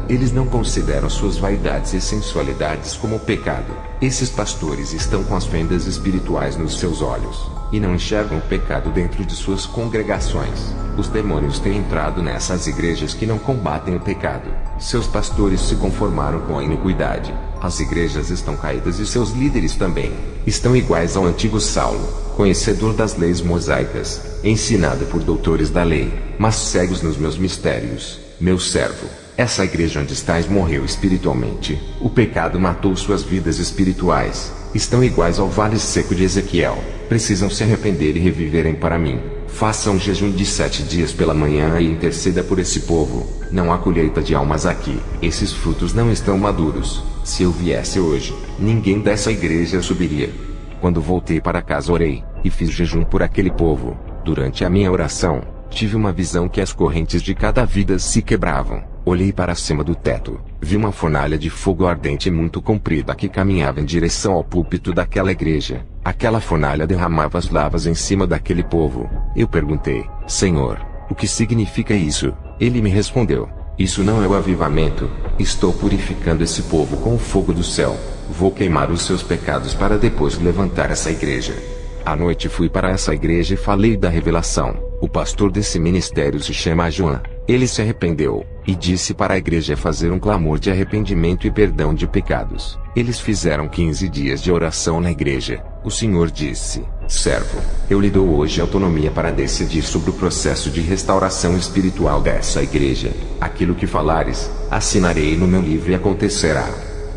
Eles não consideram suas vaidades e sensualidades como pecado. Esses pastores estão com as fendas espirituais nos seus olhos, e não enxergam o pecado dentro de suas congregações. Os demônios têm entrado nessas igrejas que não combatem o pecado. Seus pastores se conformaram com a iniquidade. As igrejas estão caídas e seus líderes também. Estão iguais ao antigo Saulo, conhecedor das leis mosaicas, ensinado por doutores da lei, mas cegos nos meus mistérios. Meu servo, essa igreja onde estás morreu espiritualmente. O pecado matou suas vidas espirituais. Estão iguais ao vale seco de Ezequiel. Precisam se arrepender e reviverem para mim. Faça um jejum de 7 dias pela manhã e interceda por esse povo. Não há colheita de almas aqui. Esses frutos não estão maduros. Se eu viesse hoje, ninguém dessa igreja subiria. Quando voltei para casa orei, e fiz jejum por aquele povo. Durante a minha oração, tive uma visão que as correntes de cada vida se quebravam. Olhei para cima do teto, vi uma fornalha de fogo ardente muito comprida que caminhava em direção ao púlpito daquela igreja. Aquela fornalha derramava as lavas em cima daquele povo. Eu perguntei: Senhor, o que significa isso? Ele me respondeu: isso não é o avivamento. Estou purificando esse povo com o fogo do céu. Vou queimar os seus pecados para depois levantar essa igreja. À noite fui para essa igreja e falei da revelação. O pastor desse ministério se chama João. Ele se arrependeu, e disse para a igreja fazer um clamor de arrependimento e perdão de pecados. Eles fizeram 15 dias de oração na igreja. O Senhor disse: servo, eu lhe dou hoje autonomia para decidir sobre o processo de restauração espiritual dessa igreja. Aquilo que falares, assinarei no meu livro e acontecerá.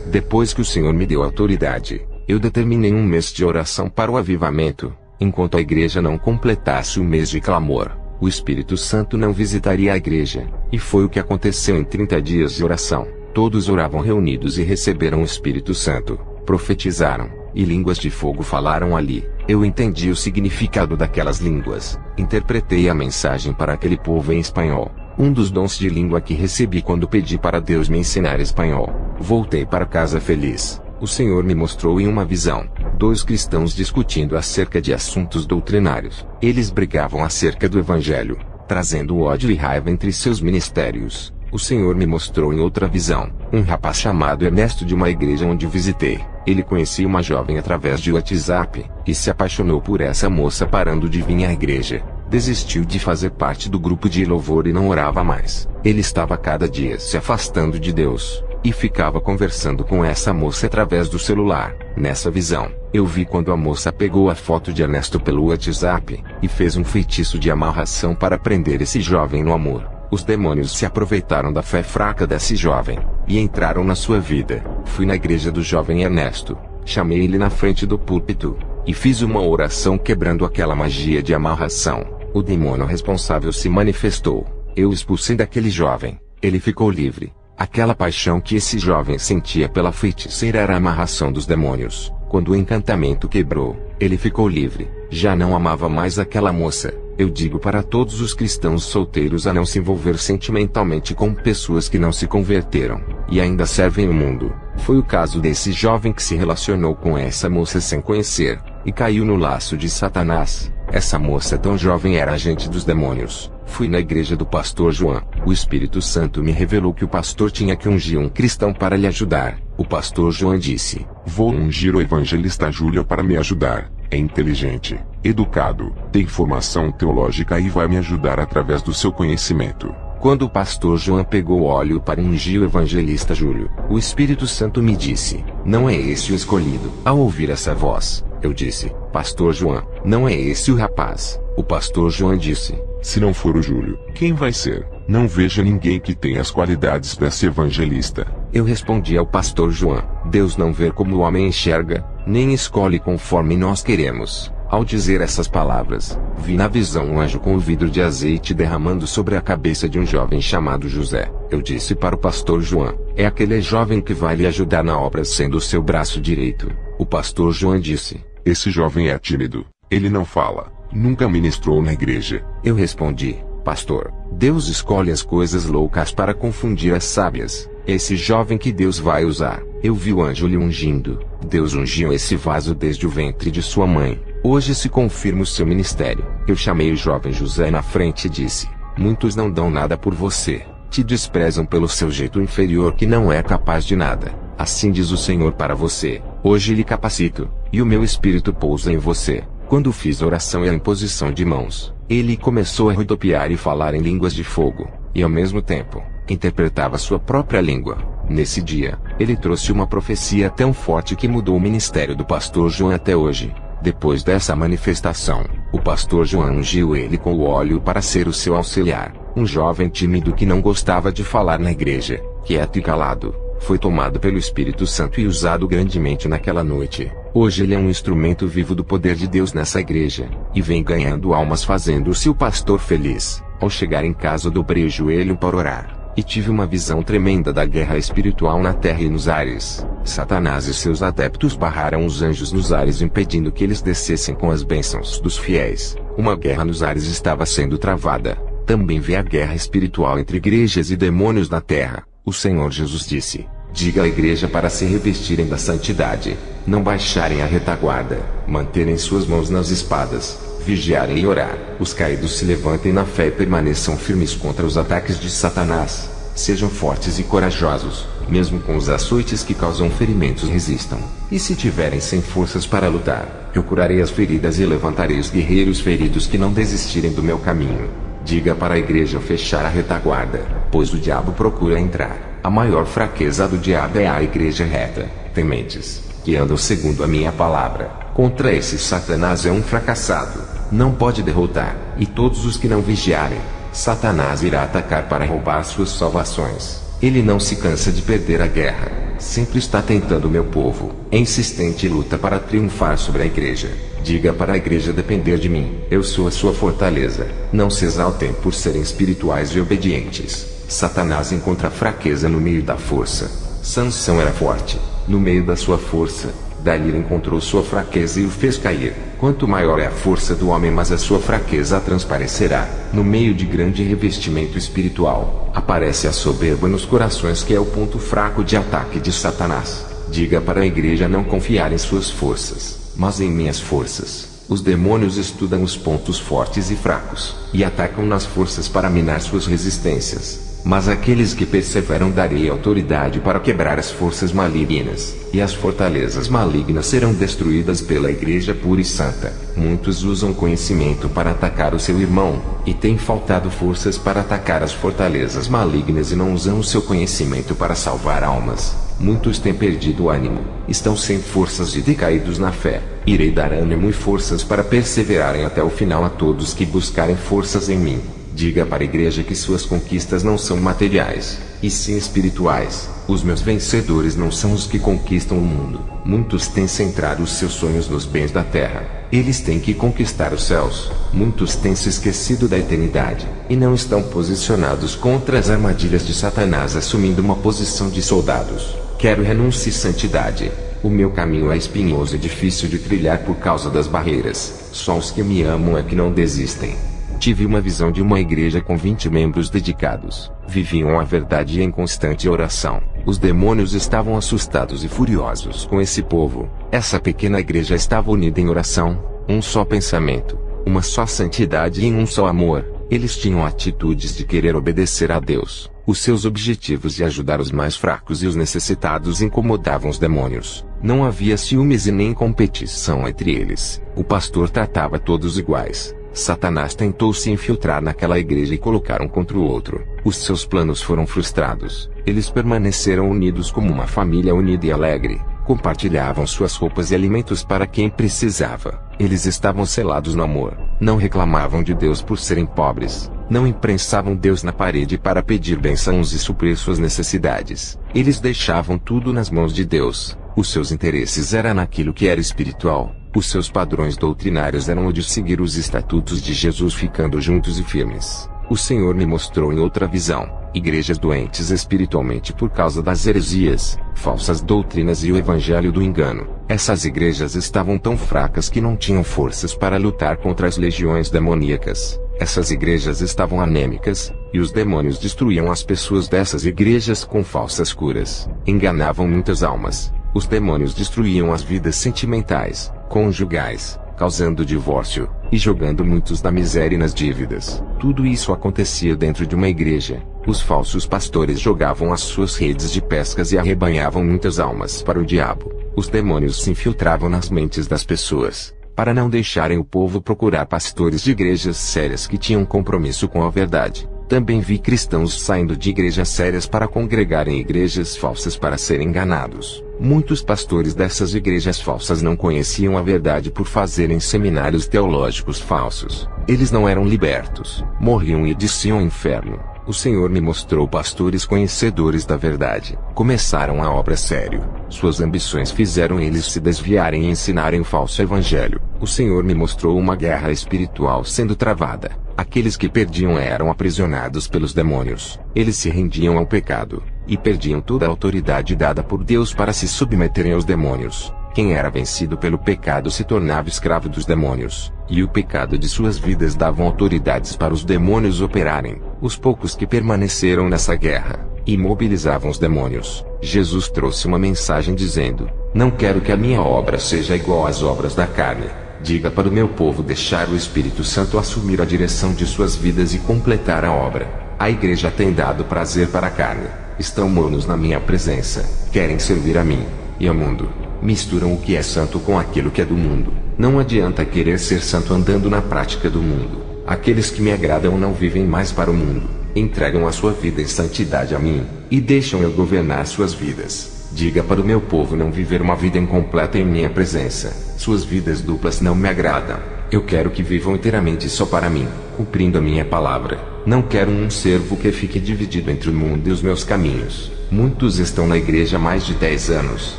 Depois que o Senhor me deu autoridade, eu determinei um mês de oração para o avivamento. Enquanto a igreja não completasse o mês de clamor, o Espírito Santo não visitaria a igreja. E foi o que aconteceu em 30 dias de oração. Todos oravam reunidos e receberam o Espírito Santo, profetizaram, e línguas de fogo falaram ali. Eu entendi o significado daquelas línguas, interpretei a mensagem para aquele povo em espanhol. Um dos dons de língua que recebi quando pedi para Deus me ensinar espanhol. Voltei para casa feliz. O Senhor me mostrou em uma visão 2 cristãos discutindo acerca de assuntos doutrinários. Eles brigavam acerca do Evangelho, trazendo ódio e raiva entre seus ministérios. O Senhor me mostrou em outra visão um rapaz chamado Ernesto de uma igreja onde visitei. Ele conhecia uma jovem através de WhatsApp, e se apaixonou por essa moça parando de vir à igreja. Desistiu de fazer parte do grupo de louvor e não orava mais. Ele estava cada dia se afastando de Deus, e ficava conversando com essa moça através do celular. Nessa visão, eu vi quando a moça pegou a foto de Ernesto pelo WhatsApp, e fez um feitiço de amarração para prender esse jovem no amor. Os demônios se aproveitaram da fé fraca desse jovem, e entraram na sua vida. Fui na igreja do jovem Ernesto, chamei ele na frente do púlpito, e fiz uma oração quebrando aquela magia de amarração. O demônio responsável se manifestou. Eu expulsei daquele jovem. Ele ficou livre. Aquela paixão que esse jovem sentia pela feiticeira era a amarração dos demônios. Quando o encantamento quebrou, ele ficou livre. Já não amava mais aquela moça. Eu digo para todos os cristãos solteiros a não se envolver sentimentalmente com pessoas que não se converteram, e ainda servem o mundo. Foi o caso desse jovem que se relacionou com essa moça sem conhecer, e caiu no laço de Satanás. Essa moça tão jovem era agente dos demônios. Fui na igreja do pastor João. O Espírito Santo me revelou que o pastor tinha que ungir um cristão para lhe ajudar. O pastor João disse: vou ungir o evangelista Júlio para me ajudar. É inteligente, educado, tem formação teológica e vai me ajudar através do seu conhecimento. Quando o pastor João pegou óleo para ungir o evangelista Júlio, o Espírito Santo me disse: não é esse o escolhido. Ao ouvir essa voz, eu disse: pastor João, não é esse o rapaz. O pastor João disse: se não for o Júlio, quem vai ser? Não vejo ninguém que tenha as qualidades desse evangelista. Eu respondi ao pastor João: Deus não vê como o homem enxerga, nem escolhe conforme nós queremos. Ao dizer essas palavras, vi na visão um anjo com um vidro de azeite derramando sobre a cabeça de um jovem chamado José. Eu disse para o pastor João: é aquele jovem que vai lhe ajudar na obra sendo o seu braço direito. O pastor João disse: esse jovem é tímido, ele não fala, nunca ministrou na igreja. Eu respondi: pastor, Deus escolhe as coisas loucas para confundir as sábias. Esse jovem que Deus vai usar. Eu vi o anjo lhe ungindo. Deus ungiu esse vaso desde o ventre de sua mãe. Hoje se confirma o seu ministério. Eu chamei o jovem José na frente e disse: muitos não dão nada por você. Te desprezam pelo seu jeito inferior que não é capaz de nada. Assim diz o Senhor para você: hoje lhe capacito, e o meu espírito pousa em você. Quando fiz oração e a imposição de mãos, ele começou a rodopiar e falar em línguas de fogo, e ao mesmo tempo, interpretava sua própria língua. Nesse dia, ele trouxe uma profecia tão forte que mudou o ministério do pastor João até hoje. Depois dessa manifestação, o pastor João ungiu ele com o óleo para ser o seu auxiliar. Um jovem tímido que não gostava de falar na igreja, quieto e calado, foi tomado pelo Espírito Santo e usado grandemente naquela noite. Hoje ele é um instrumento vivo do poder de Deus nessa igreja, e vem ganhando almas fazendo-se o pastor feliz. Ao chegar em casa dobrei o joelho para orar, e tive uma visão tremenda da guerra espiritual na terra e nos ares. Satanás e seus adeptos barraram os anjos nos ares impedindo que eles descessem com as bênçãos dos fiéis. Uma guerra nos ares estava sendo travada. Também vê a guerra espiritual entre igrejas e demônios na terra. O Senhor Jesus disse: diga à igreja para se revestirem da santidade, não baixarem a retaguarda, manterem suas mãos nas espadas, vigiarem e orar. Os caídos se levantem na fé e permaneçam firmes contra os ataques de Satanás. Sejam fortes e corajosos, mesmo com os açoites que causam ferimentos resistam. E se tiverem sem forças para lutar, eu curarei as feridas e levantarei os guerreiros feridos que não desistirem do meu caminho. Diga para a igreja fechar a retaguarda, pois o diabo procura entrar. A maior fraqueza do diabo é a igreja reta, tementes, que andam segundo a minha palavra. Contra esse Satanás é um fracassado, não pode derrotar, e todos os que não vigiarem, Satanás irá atacar para roubar suas salvações. Ele não se cansa de perder a guerra, sempre está tentando meu povo, é insistente e luta para triunfar sobre a igreja. Diga para a igreja depender de mim, eu sou a sua fortaleza. Não se exaltem por serem espirituais e obedientes. Satanás encontra fraqueza no meio da força. Sansão era forte, no meio da sua força. Dalila encontrou sua fraqueza e o fez cair. Quanto maior é a força do homem, mais a sua fraqueza transparecerá. No meio de grande revestimento espiritual, aparece a soberba nos corações, que é o ponto fraco de ataque de Satanás. Diga para a igreja não confiar em suas forças, mas em minhas forças. Os demônios estudam os pontos fortes e fracos, e atacam nas forças para minar suas resistências. Mas aqueles que perseveram darei autoridade para quebrar as forças malignas, e as fortalezas malignas serão destruídas pela igreja pura e santa. Muitos usam conhecimento para atacar o seu irmão, e têm faltado forças para atacar as fortalezas malignas e não usam o seu conhecimento para salvar almas. Muitos têm perdido o ânimo, estão sem forças e decaídos na fé. Irei dar ânimo e forças para perseverarem até o final a todos que buscarem forças em mim. Diga para a igreja que suas conquistas não são materiais, e sim espirituais. Os meus vencedores não são os que conquistam o mundo. Muitos têm centrado os seus sonhos nos bens da terra. Eles têm que conquistar os céus. Muitos têm se esquecido da eternidade, e não estão posicionados contra as armadilhas de Satanás, assumindo uma posição de soldados. Quero renúncia e santidade. O meu caminho é espinhoso e difícil de trilhar por causa das barreiras. Só os que me amam é que não desistem. Tive uma visão de uma igreja com 20 membros dedicados. Viviam a verdade em constante oração. Os demônios estavam assustados e furiosos com esse povo. Essa pequena igreja estava unida em oração, um só pensamento, uma só santidade e em um só amor. Eles tinham atitudes de querer obedecer a Deus. Os seus objetivos de ajudar os mais fracos e os necessitados incomodavam os demônios. Não havia ciúmes e nem competição entre eles. O pastor tratava todos iguais. Satanás tentou se infiltrar naquela igreja e colocar um contra o outro. Os seus planos foram frustrados. Eles permaneceram unidos como uma família unida e alegre. Compartilhavam suas roupas e alimentos para quem precisava. Eles estavam selados no amor. Não reclamavam de Deus por serem pobres. Não imprensavam Deus na parede para pedir bênçãos e suprir suas necessidades. Eles deixavam tudo nas mãos de Deus. Os seus interesses eram naquilo que era espiritual. Os seus padrões doutrinários eram o de seguir os estatutos de Jesus, ficando juntos e firmes. O Senhor me mostrou em outra visão igrejas doentes espiritualmente por causa das heresias, falsas doutrinas e o evangelho do engano. Essas igrejas estavam tão fracas que não tinham forças para lutar contra as legiões demoníacas. Essas igrejas estavam anêmicas, e os demônios destruíam as pessoas dessas igrejas com falsas curas. Enganavam muitas almas. Os demônios destruíam as vidas sentimentais, conjugais, causando divórcio, e jogando muitos na miséria e nas dívidas. Tudo isso acontecia dentro de uma igreja, Os falsos pastores jogavam as suas redes de pescas e arrebanhavam muitas almas para o diabo. Os demônios se infiltravam nas mentes das pessoas, para não deixarem o povo procurar pastores de igrejas sérias que tinham compromisso com a verdade. Também vi cristãos saindo de igrejas sérias para congregar em igrejas falsas para serem enganados. Muitos pastores dessas igrejas falsas não conheciam a verdade por fazerem seminários teológicos falsos. Eles não eram libertos, morriam e desciam ao inferno. O Senhor me mostrou pastores conhecedores da verdade. Começaram a obra sério. Suas ambições fizeram eles se desviarem e ensinarem o falso evangelho. O Senhor me mostrou uma guerra espiritual sendo travada. Aqueles que perdiam eram aprisionados pelos demônios. Eles se rendiam ao pecado, e perdiam toda a autoridade dada por Deus para se submeterem aos demônios. Quem era vencido pelo pecado se tornava escravo dos demônios, e o pecado de suas vidas davam autoridades para os demônios operarem. Os poucos que permaneceram nessa guerra, imobilizavam os demônios. Jesus trouxe uma mensagem dizendo: não quero que a minha obra seja igual às obras da carne. Diga para o meu povo deixar o Espírito Santo assumir a direção de suas vidas e completar a obra. A igreja tem dado prazer para a carne. Estão mornos na minha presença. Querem servir a mim e ao mundo. Misturam o que é santo com aquilo que é do mundo. Não adianta querer ser santo andando na prática do mundo. Aqueles que me agradam não vivem mais para o mundo. Entregam a sua vida em santidade a mim, e deixam eu governar suas vidas. Diga para o meu povo não viver uma vida incompleta em minha presença. Suas vidas duplas não me agradam. Eu quero que vivam inteiramente só para mim, cumprindo a minha palavra. Não quero um servo que fique dividido entre o mundo e os meus caminhos. Muitos estão na igreja há mais de 10 anos,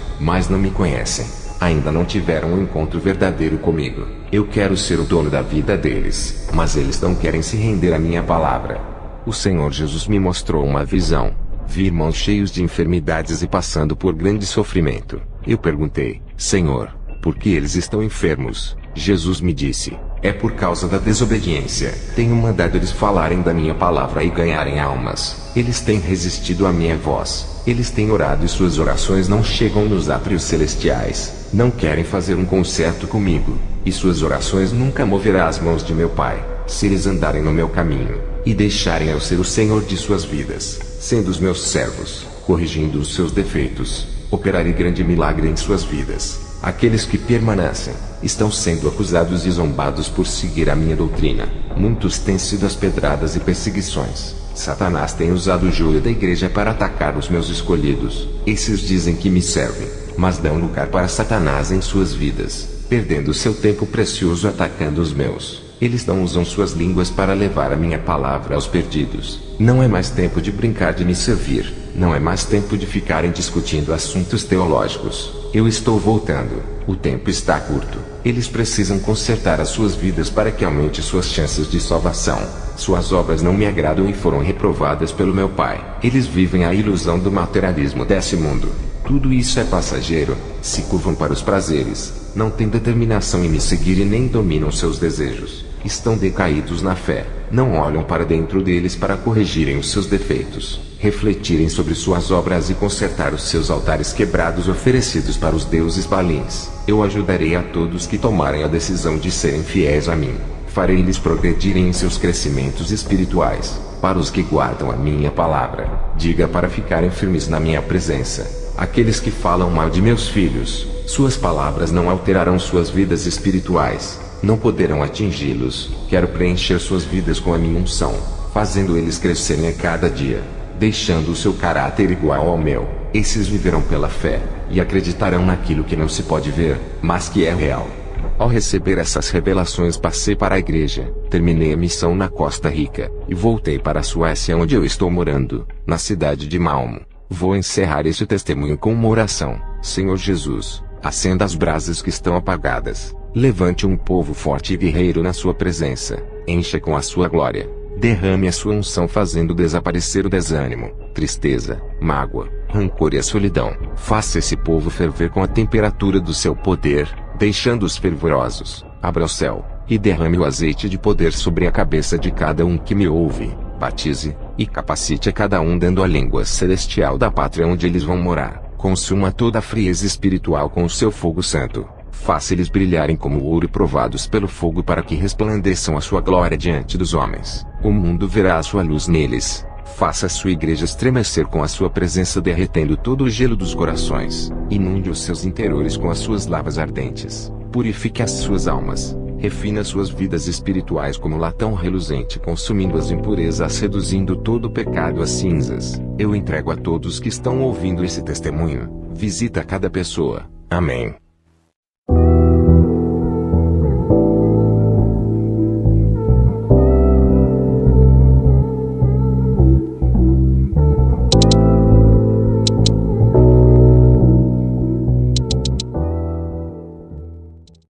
mas não me conhecem. Ainda não tiveram um encontro verdadeiro comigo. Eu quero ser o dono da vida deles, mas eles não querem se render à minha palavra. O Senhor Jesus me mostrou uma visão. Vi irmãos cheios de enfermidades e passando por grande sofrimento. Eu perguntei: Senhor, por que eles estão enfermos? Jesus me disse: é por causa da desobediência. Tenho mandado eles falarem da minha palavra e ganharem almas. Eles têm resistido à minha voz. Eles têm orado e suas orações não chegam nos átrios celestiais. Não querem fazer um concerto comigo, e suas orações nunca moverá as mãos de meu Pai, se eles andarem no meu caminho, e deixarem eu ser o Senhor de suas vidas, sendo os meus servos, corrigindo os seus defeitos, operarei grande milagre em suas vidas. Aqueles que permanecem, estão sendo acusados e zombados por seguir a minha doutrina. Muitos têm sido as pedradas e perseguições. Satanás tem usado o joio da igreja para atacar os meus escolhidos. Esses dizem que me servem, mas dão lugar para Satanás em suas vidas, perdendo seu tempo precioso atacando os meus. Eles não usam suas línguas para levar a minha palavra aos perdidos. Não é mais tempo de brincar de me servir. Não é mais tempo de ficarem discutindo assuntos teológicos. Eu estou voltando. O tempo está curto. Eles precisam consertar as suas vidas para que aumente suas chances de salvação. Suas obras não me agradam e foram reprovadas pelo meu Pai. Eles vivem a ilusão do materialismo desse mundo. Tudo isso é passageiro. Se curvam para os prazeres. Não têm determinação em me seguir e nem dominam seus desejos. Estão decaídos na fé. Não olham para dentro deles para corrigirem os seus defeitos, refletirem sobre suas obras e consertar os seus altares quebrados oferecidos para os deuses balins. Eu ajudarei a todos que tomarem a decisão de serem fiéis a mim. Farei-lhes progredirem em seus crescimentos espirituais. Para os que guardam a minha palavra, diga para ficarem firmes na minha presença. Aqueles que falam mal de meus filhos, suas palavras não alterarão suas vidas espirituais. Não poderão atingi-los. Quero preencher suas vidas com a minha unção, fazendo eles crescerem a cada dia, deixando o seu caráter igual ao meu. Esses viverão pela fé, e acreditarão naquilo que não se pode ver, mas que é real. Ao receber essas revelações passei para a igreja, terminei a missão na Costa Rica, e voltei para a Suécia onde eu estou morando, na cidade de Malmo. Vou encerrar este testemunho com uma oração. Senhor Jesus, acenda as brasas que estão apagadas. Levante um povo forte e guerreiro na sua presença. Encha com a sua glória. Derrame a sua unção fazendo desaparecer o desânimo, tristeza, mágoa, rancor e a solidão. Faça esse povo ferver com a temperatura do seu poder, deixando-os fervorosos. Abra o céu, e derrame o azeite de poder sobre a cabeça de cada um que me ouve. Batize, e capacite a cada um dando a língua celestial da pátria onde eles vão morar. Consuma toda a frieza espiritual com o seu fogo santo. Faça eles brilharem como ouro e provados pelo fogo para que resplandeçam a sua glória diante dos homens. O mundo verá a sua luz neles. Faça a sua igreja estremecer com a sua presença, derretendo todo o gelo dos corações. Inunde os seus interiores com as suas lavas ardentes. Purifique as suas almas. Refina suas vidas espirituais como latão reluzente, consumindo as impurezas, reduzindo todo o pecado às cinzas. Eu entrego a todos que estão ouvindo esse testemunho. Visita cada pessoa. Amém.